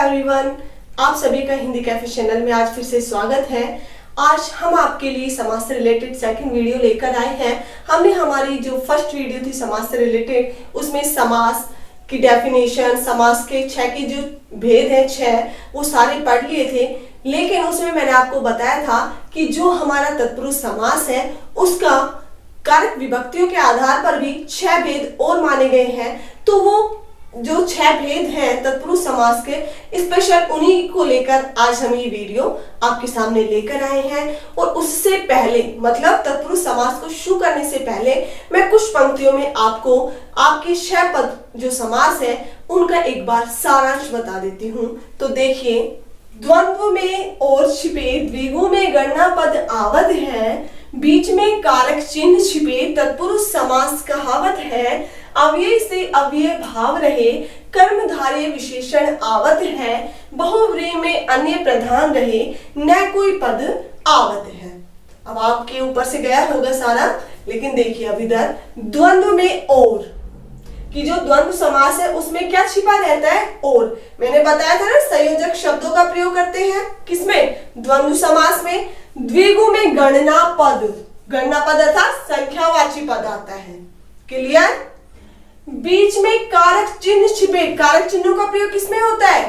Everyone, आप सभी का हिंदी कैफे चैनल में आज फिर से स्वागत है। आज हम आपके लिए समाज से रिलेटेड सेकंड वीडियो लेकर आए हैं। हमने हमारी जो फर्स्ट वीडियो थी समाज से रिलेटेड, उसमें समास की डेफिनेशन, समास के 6 के जो भेद हैं 6, वो सारे पढ़ लिए थे। लेकिन उसमें मैंने आपको बताया था कि जो हमारा तत्पुरुष समास है उसका कारक विभक्तियों के आधार पर भी 6 भेद और माने गए हैं। तो वो जो 6 भेद हैं तत्पुरुष समास के, स्पेशल उन्हीं को लेकर आज हम ये वीडियो आपके सामने लेकर आए हैं। और उससे पहले, मतलब तत्पुरुष समास को शुरू करने से पहले, मैं कुछ पंक्तियों में आपको आपके 6 पद जो समास है उनका एक बार सारांश बता देती हूँ। तो देखिए, द्वंद्व में और छिपे द्विगु में गणना पद आवद है, बीच में कारक चिन्ह छिपे तत्पुरुष समास कहावत है, अव्यय से अव्यय भाव रहे कर्मधारय विशेषण आवत है, बहुव्रीहि में अन्य प्रधान रहे न कोई पद आवत है। अब आपके ऊपर से गया होगा सारा, लेकिन देखिए अब इधर द्वंद्व में और कि जो द्वंद्व समास है उसमें क्या छिपा रहता है? और मैंने बताया था ना, संयोजक शब्दों का प्रयोग करते हैं किसमें? द्वंद्व समास में। द्विगु में गणना पद, गणना पद अर्थात संख्यावाची पद आता है। क्लियर? बीच में कारक चिन्ह छिपे, कारक चिन्हों का प्रयोग किसमें होता है?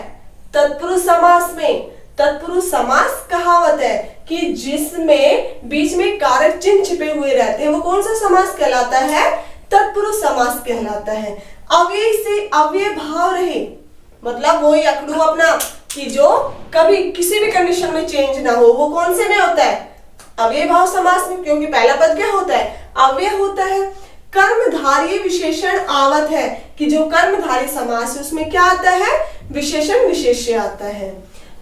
तत्पुरुष समास में। तत्पुरुष समास कहावत है कि जिसमें बीच में कारक चिन्ह छिपे हुए रहते हैं वो कौन सा समास कहलाता है? तत्पुरुष समास कहलाता है। अव्यय से अव्यय भाव रहे, मतलब वो अकड़ू अपना कि जो कभी किसी भी कंडीशन में चेंज ना हो, वो कौन से में होता है? अव्यय भाव समास में, क्योंकि पहला पद क्या होता है? अव्यय होता है। कर्मधारय विशेषण आवत है कि जो कर्मधारय समास है उसमें क्या आता है? विशेषण विशेष्य आता है।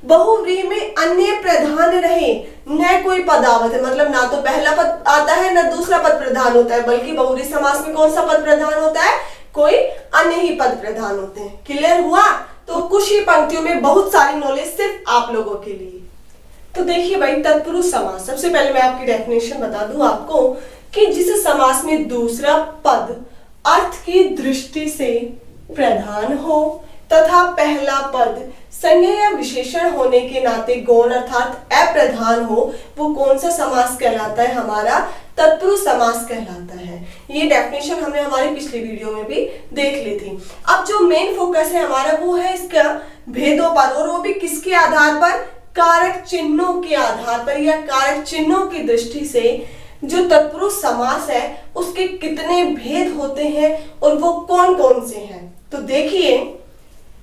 बहुव्रीहि में अन्य प्रधान रहे न कोई पद आवत है, मतलब ना तो पहला पद आता है न दूसरा पद प्रधान होता है, बल्कि बहुव्रीहि समास में कौन सा पद प्रधान होता है? कोई अन्य ही पद प्रधान होते हैं। क्लियर हुआ? तो कुछ ही पंक्तियों में बहुत सारी नॉलेज सिर्फ आप लोगों के लिए। तो देखिए भाई, तत्पुरुष समास, सबसे पहले मैं आपकी डेफिनेशन बता दूं आपको कि जिस समास में दूसरा पद अर्थ की दृष्टि से प्रधान हो तथा पहला पद संज्ञा या विशेषण होने के नाते गौण अर्थात अप्रधान हो, वो कौन सा समास कहलाता है? हमारा तत्पुरुष समास कहलाता है। ये डेफिनेशन हमने हमारी पिछली वीडियो में भी देख ली थी। अब जो मेन फोकस है हमारा वो है इसका भेदों पर, और वो भी किसके आधार पर? कारक चिन्हों के आधार पर, या कारक चिन्हों की दृष्टि से जो तत्पुरुष समास है उसके कितने भेद होते हैं और वो कौन कौन से हैं। तो देखिए,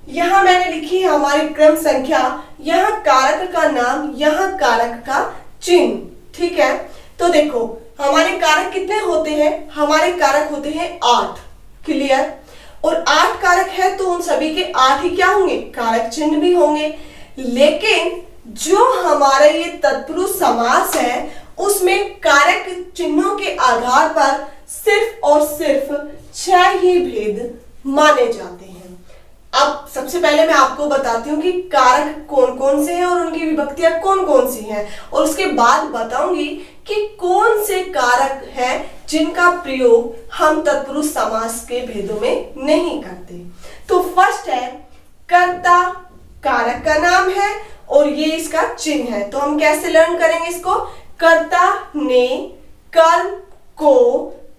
यहां मैंने लिखी है हमारी क्रम संख्या, यहां कारक का नाम, यहां कारक का चिन्ह। ठीक है, तो देखो हमारे कारक कितने होते हैं? हमारे कारक होते हैं 8। क्लियर? और 8 कारक है तो उन सभी के 8 ही क्या होंगे? कारक चिन्ह भी होंगे। लेकिन जो हमारा ये तत्पुरुष समास है उसमें कारक चिन्हों के आधार पर सिर्फ और सिर्फ 6 ही भेद माने जाते हैं। अब सबसे पहले मैं आपको बताती हूँ कि कारक कौन कौन से हैं और उनकी विभक्तियां कौन कौन सी हैं, और उसके बाद बताऊंगी कि कौन से कारक हैं जिनका प्रयोग हम तत्पुरुष समास के भेदों में नहीं करते। तो फर्स्ट है कर्ता, कारक का नाम है और ये इसका चिन्ह है। तो हम कैसे लर्न करेंगे इसको? कर्ता ने कर्म को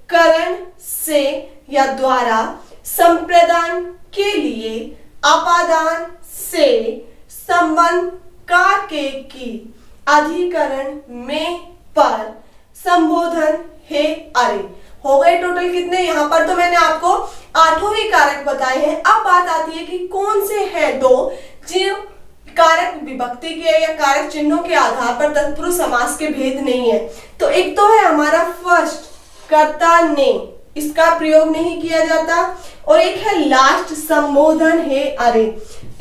करण से या द्वारा संप्रदान के लिए अपादान से संबंध का के की अधिकरण में पर संबोधन है। अरे हो गए टोटल कितने? यहाँ पर तो मैंने आपको 8 ही कारक बताए हैं। अब बात आती है कि कौन से हैं 2 जो कारक विभक्ति के या कारक चिन्हों के आधार पर तत्पुरुष समास के भेद नहीं है। तो एक तो है हमारा फर्स्ट, कर्ता ने, इसका प्रयोग नहीं किया जाता, और एक है लास्ट, संबोधन है अरे।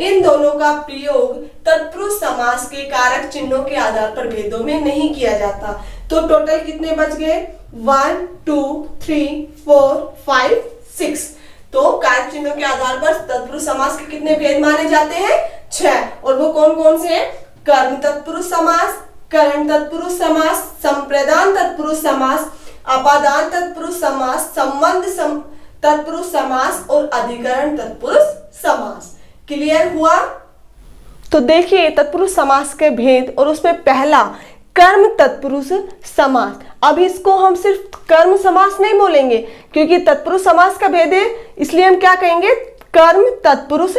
इन दोनों का प्रयोग तत्पुरुष समास के कारक चिन्हों के आधार पर भेदों में नहीं किया जाता। तो टोटल कितने बच गए? 1 2 3 4 5 6। तो कारक चिन्हों के आधार पर तत्पुरुष समास के कितने भेद माने जाते हैं? 6। और वो कौन कौन से हैं? कर्म तत्पुरुष समास, करण तत्पुरुष समास, संप्रदान तत्पुरुष समास, अपादान तत्पुरुष समास, संबंध तत्पुरुष समास और अधिकरण तत्पुरुष समास। क्लियर हुआ? तो देखिए तत्पुरुष समास के भेद, और उसमें पहला कर्म तत्पुरुष समास। अब इसको हम सिर्फ कर्म समास नहीं बोलेंगे क्योंकि तत्पुरुष समास का भेद है, इसलिए हम क्या कहेंगे, कर्म तत्पुरुष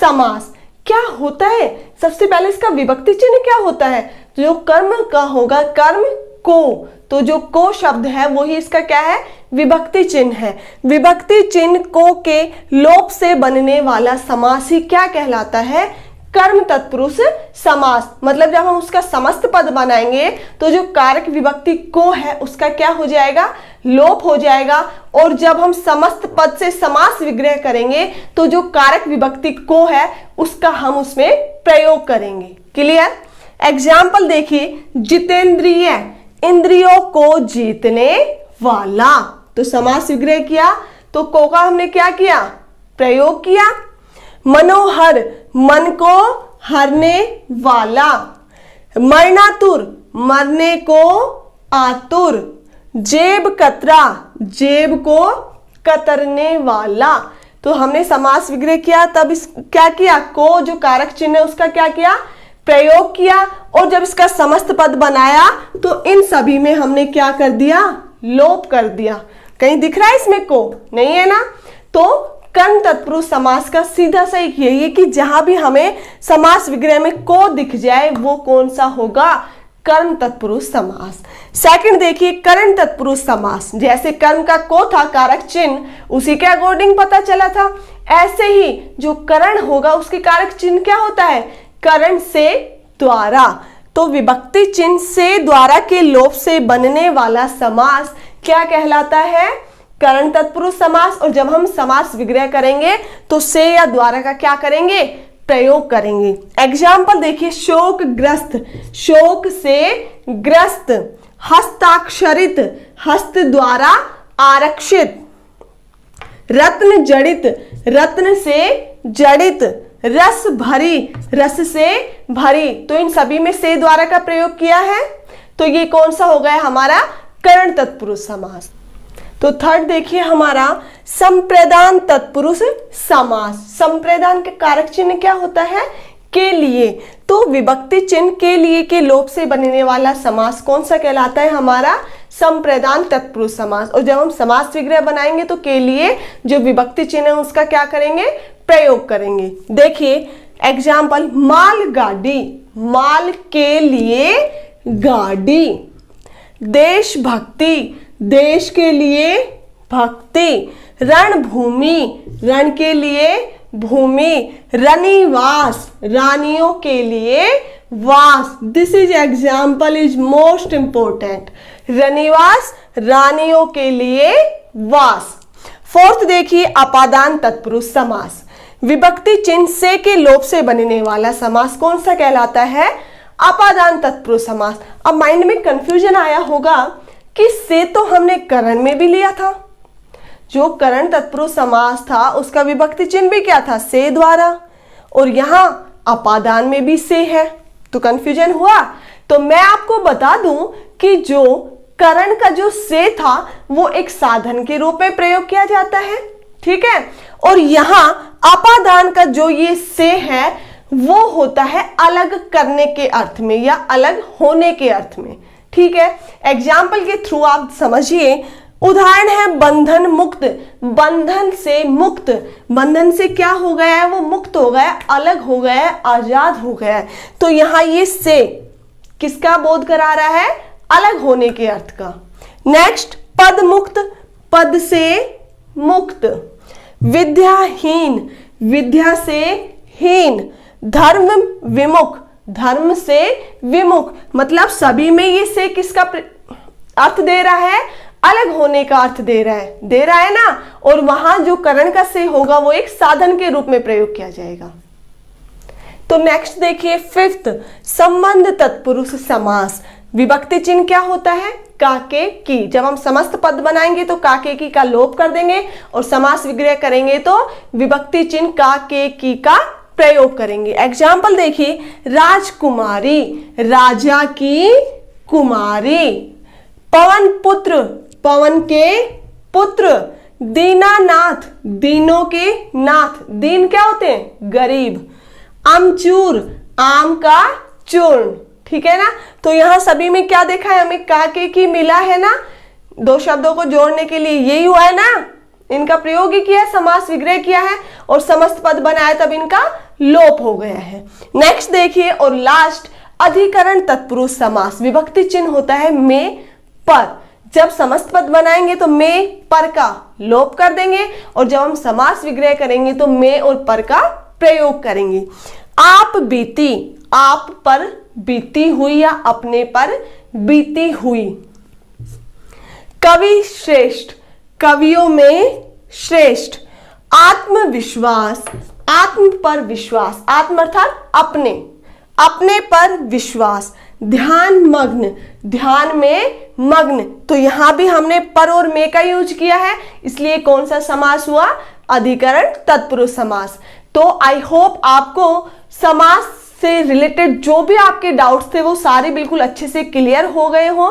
समास। क्या होता है, सबसे पहले इसका विभक्ति चिन्ह क्या होता है, तो जो कर्म का होगा, कर्म को, तो जो को शब्द है वही इसका क्या है, विभक्ति चिन्ह है। विभक्ति चिन्ह को के लोप से बनने वाला समास ही क्या कहलाता है, कर्म तत्पुरुष समास। मतलब जब हम उसका समस्त पद बनाएंगे तो जो कारक विभक्ति को है उसका क्या हो जाएगा, लोप हो जाएगा, और जब हम समस्त पद से समास विग्रह करेंगे तो जो कारक विभक्ति को है उसका हम उसमें प्रयोग करेंगे। क्लियर। एग्जाम्पल देखिए, जितेंद्रिय, इंद्रियों को जीतने वाला, तो समास विग्रह किया तो को का हमने क्या किया, प्रयोग किया। मनोहर, मन को हरने वाला। मरणातुर, मरने को आतुर। जेब कतरा, जेब को कतरने वाला। तो हमने समास विग्रह किया, तब इस क्या किया, को जो कारक चिन्ह है उसका क्या किया, प्रयोग किया, और जब इसका समस्त पद बनाया तो इन सभी में हमने क्या कर दिया, लोप कर दिया। कहीं दिख रहा है इसमें को, नहीं है ना। तो कर्म तत्पुरुष समास का सीधा सही यही है कि जहां भी हमें समास विग्रह में को दिख जाए वो कौन सा होगा, कर्म तत्पुरुष समास। सेकंड देखिए, करण तत्पुरुष समास। जैसे कर्म का को था कारक चिन्ह, उसी के अकॉर्डिंग पता चला था, ऐसे ही जो करण होगा उसके कारक चिन्ह क्या होता है, करण से द्वारा। तो विभक्ति चिन्ह से द्वारा के लोप से बनने वाला समास क्या कहलाता है, करण तत्पुरुष समास। और जब हम समास विग्रह करेंगे तो से या द्वारा का क्या करेंगे, प्रयोग करेंगे। एग्जाम्पल देखिए, शोकग्रस्त, शोक से ग्रस्त। हस्ताक्षरित, हस्त द्वारा आरक्षित। रत्न जड़ित, रत्न से जड़ित। रस भरी, रस से भरी। तो इन सभी में से द्वारा का प्रयोग किया है, तो ये कौन सा हो गया हमारा, करण तत्पुरुष समास। तो थर्ड देखिए हमारा संप्रदान तत्पुरुष समास। संप्रदान के कारक चिन्ह क्या होता है, के लिए। तो विभक्ति चिन्ह के लिए के लोप से बनने वाला समास कौन सा कहलाता है, हमारा संप्रदान तत्पुरुष समास। और जब हम समास विग्रह बनाएंगे तो के लिए जो विभक्ति चिन्ह है उसका क्या करेंगे, प्रयोग करेंगे। देखिए एग्जाम्पल, मालगाड़ी, माल के लिए गाड़ी। देशभक्ति, देश के लिए भक्ति। रणभूमि, रण के लिए भूमि। रनिवास, रानियों के लिए वास। This is example is most important. रनिवास, रानियों के लिए वास। फोर्थ देखिए, अपादान तत्पुरुष समास। विभक्ति चिन्ह से के लोप से बनने वाला समास कौन सा कहलाता है, अपादान तत्पुरुष समास। अब माइंड में कंफ्यूजन आया होगा कि से तो हमने करण में भी लिया था, जो करण तत्पुरुष समास था उसका विभक्ति चिन्ह भी क्या था, से द्वारा, और यहां अपादान में भी से है, तो कंफ्यूजन हुआ। तो मैं आपको बता दूं कि जो करण का जो से था वो एक साधन के रूप में प्रयोग किया जाता है, ठीक है, और यहां अपादान का जो ये से है वो होता है अलग करने के अर्थ में या अलग होने के अर्थ में, ठीक है। एग्जाम्पल के थ्रू आप समझिए। उदाहरण है बंधन मुक्त, बंधन से मुक्त। बंधन से क्या हो गया है, वो मुक्त हो गया, अलग हो गया, आजाद हो गया। तो यहां ये से किसका बोध करा रहा है, अलग होने के अर्थ का। नेक्स्ट, पद मुक्त, पद से मुक्त। विद्याहीन, विद्या से हीन। धर्म विमुख, धर्म से विमुख। मतलब सभी में ये से किसका अर्थ दे रहा है, अलग होने का अर्थ दे रहा है ना। और वहां जो करण का से होगा वो एक साधन के रूप में प्रयोग किया जाएगा। तो नेक्स्ट देखिए फिफ्थ, संबंध तत्पुरुष समास। विभक्ति चिन्ह क्या होता है, काके की। जब हम समस्त पद बनाएंगे तो काके की का लोप कर देंगे और समास विग्रह करेंगे तो विभक्ति चिन्ह काके की का प्रयोग करेंगे। एग्जाम्पल देखिए, राजकुमारी, राजा की कुमारी। पवन पुत्र, पवन के पुत्र। दीनानाथ, दीनों के नाथ। दीन क्या होते हैं, गरीब। अमचूर, आम का चूर्ण, ठीक है ना। तो यहाँ सभी में क्या देखा है हमें, का के की मिला है ना, दो शब्दों को जोड़ने के लिए यही हुआ है ना, इनका प्रयोग ही किया है, समास विग्रह किया है और समस्त पद बनाया, तब इनका लोप हो गया है। नेक्स्ट देखिए और लास्ट, अधिकरण तत्पुरुष समास। विभक्ति चिन्ह होता है में पर, जब समस्त पद बनाएंगे तो में पर का लोप कर देंगे और जब हम समास विग्रह करेंगे तो में और पर का प्रयोग करेंगे। आप बीती, आप पर बीती हुई या अपने पर बीती हुई। कवि श्रेष्ठ, कवियों में श्रेष्ठ। आत्मविश्वास, आत्म पर विश्वास, आत्म अर्थात अपने, अपने पर विश्वास। ध्यान मग्न, ध्यान में मग्न, तो यहां भी हमने पर और में का यूज किया है, इसलिए कौन सा समास हुआ, अधिकरण तत्पुरुष समास। तो आई होप आपको समास से रिलेटेड जो भी आपके डाउट्स थे वो सारे बिल्कुल अच्छे से क्लियर हो गए हो।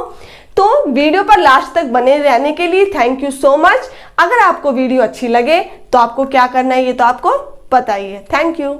तो वीडियो पर लास्ट तक बने रहने के लिए थैंक यू सो मच। अगर आपको वीडियो अच्छी लगे तो आपको क्या करना है ये तो आपको पता ही है। Thank you.